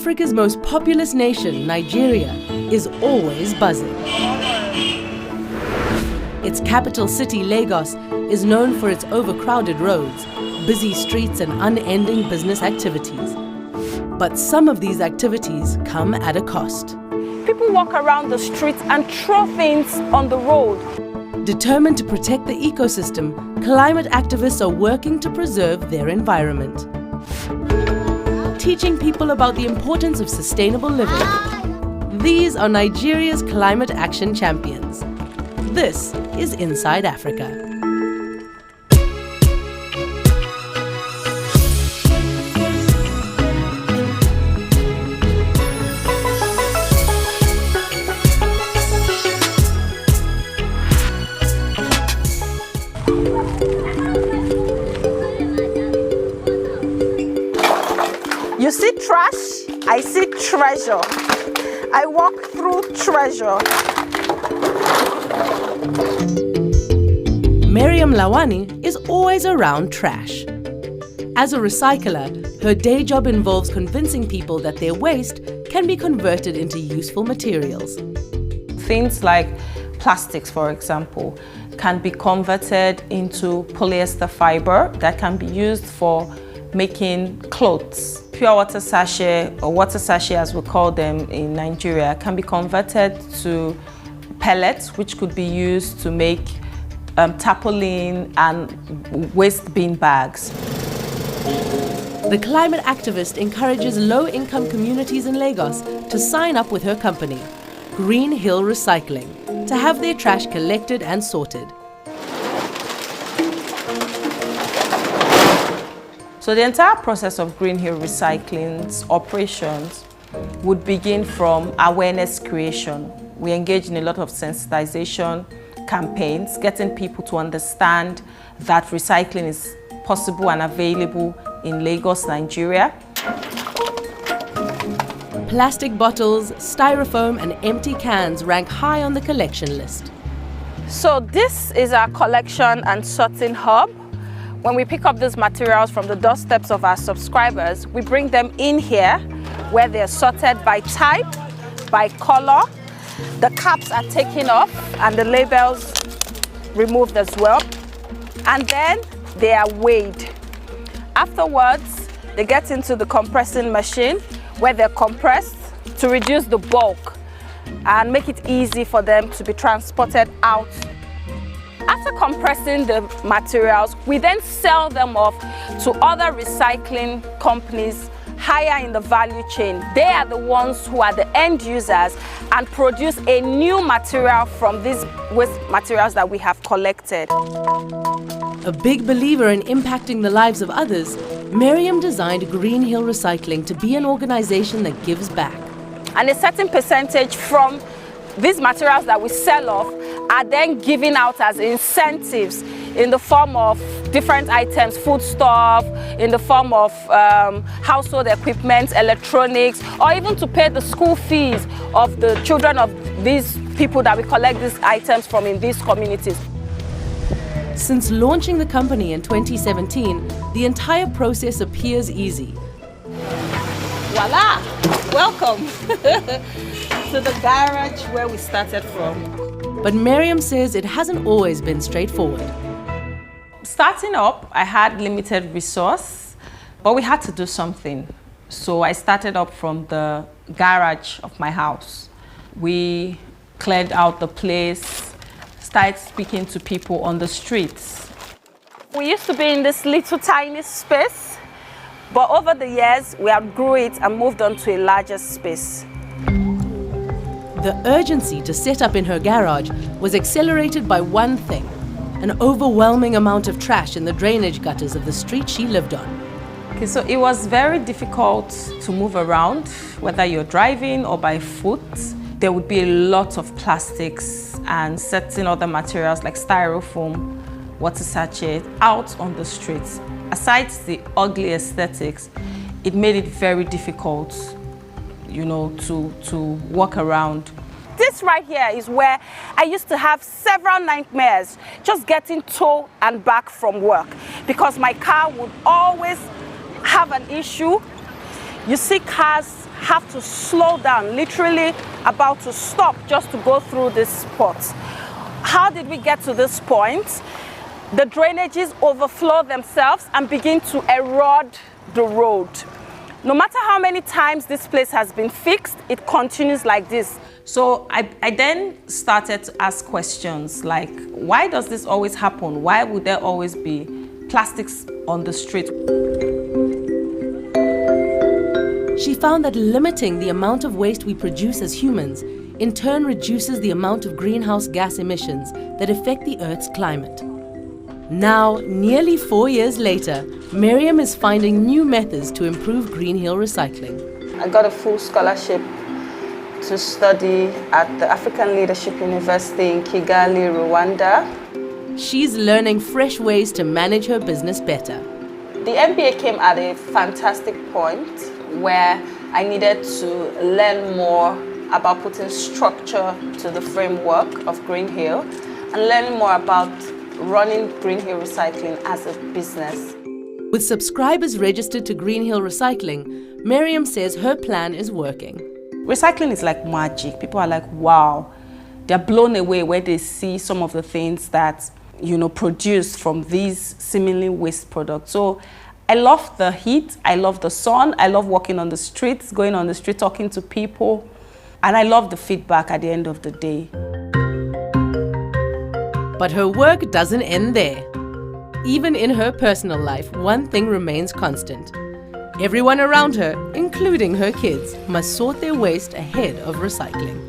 Africa's most populous nation, Nigeria, is always buzzing. Its capital city, Lagos, is known for its overcrowded roads, busy streets and unending business activities. But some of these activities come at a cost. People walk around the streets and throw things on the road. Determined to protect the ecosystem, climate activists are working to preserve their environment. Teaching people about the importance of sustainable living. These are Nigeria's climate action champions. This is Inside Africa. You see trash, I see treasure. I walk through treasure. Miriam Lawani is always around trash. As a recycler, her day job involves convincing people that their waste can be converted into useful materials. Things like plastics, for example, can be converted into polyester fiber that can be used for making clothes. Pure water sachet, or water sachet as we call them in Nigeria, can be converted to pellets, which could be used to make tarpaulin and waste bin bags. The climate activist encourages low-income communities in Lagos to sign up with her company, Greenhill Recycling, to have their trash collected and sorted. So the entire process of Greenhill Recycling's operations would begin from awareness creation. We engage in a lot of sensitization campaigns, getting people to understand that recycling is possible and available in Lagos, Nigeria. Plastic bottles, styrofoam and empty cans rank high on the collection list. So this is our collection and sorting hub. When we pick up these materials from the doorsteps of our subscribers, we bring them in here where they're sorted by type, by color. The caps are taken off and the labels removed as well. And then they are weighed. Afterwards, they get into the compressing machine where they're compressed to reduce the bulk and make it easy for them to be transported out. After compressing the materials, we then sell them off to other recycling companies higher in the value chain. They are the ones who are the end users and produce a new material from these waste materials that we have collected. A big believer in impacting the lives of others, Miriam designed Greenhill Recycling to be an organization that gives back. And a certain percentage from these materials that we sell off are then given out as incentives in the form of different items, foodstuff, in the form of household equipment, electronics, or even to pay the school fees of the children of these people that we collect these items from in these communities. Since launching the company in 2017, the entire process appears easy. Voila! Welcome to the garage where we started from. But Miriam says it hasn't always been straightforward. Starting up, I had limited resource, but we had to do something. So I started up from the garage of my house. We cleared out the place, started speaking to people on the streets. We used to be in this little tiny space, but over the years, we outgrew it and moved on to a larger space. The urgency to set up in her garage was accelerated by one thing: an overwhelming amount of trash in the drainage gutters of the street she lived on. Okay, so it was very difficult to move around, whether you're driving or by foot. There would be a lot of plastics and certain other materials like styrofoam, water sachet out on the streets. Aside the ugly aesthetics, it made it very difficult, to walk around. This right here is where I used to have several nightmares just getting to and back from work because my car would always have an issue. You see cars have to slow down, literally about to stop just to go through this spot. How did we get to this point? The drainages overflow themselves and begin to erode the road. No matter how many times this place has been fixed, it continues like this. So I then started to ask questions like, why does this always happen? Why would there always be plastics on the street? She found that limiting the amount of waste we produce as humans in turn reduces the amount of greenhouse gas emissions that affect the Earth's climate. Now, nearly 4 years later, Miriam is finding new methods to improve Greenhill recycling. I got a full scholarship to study at the African Leadership University in Kigali, Rwanda. She's learning fresh ways to manage her business better. The MBA came at a fantastic point where I needed to learn more about putting structure to the framework of Greenhill and learning more about running Greenhill Recycling as a business. With subscribers registered to Greenhill Recycling, Miriam says her plan is working. Recycling is like magic. People are like, wow. They're blown away when they see some of the things that, produced from these seemingly waste products. So I love the heat, I love the sun, I love walking on the streets, going on the street, talking to people, and I love the feedback at the end of the day. But her work doesn't end there. Even in her personal life, one thing remains constant. Everyone around her, including her kids, must sort their waste ahead of recycling.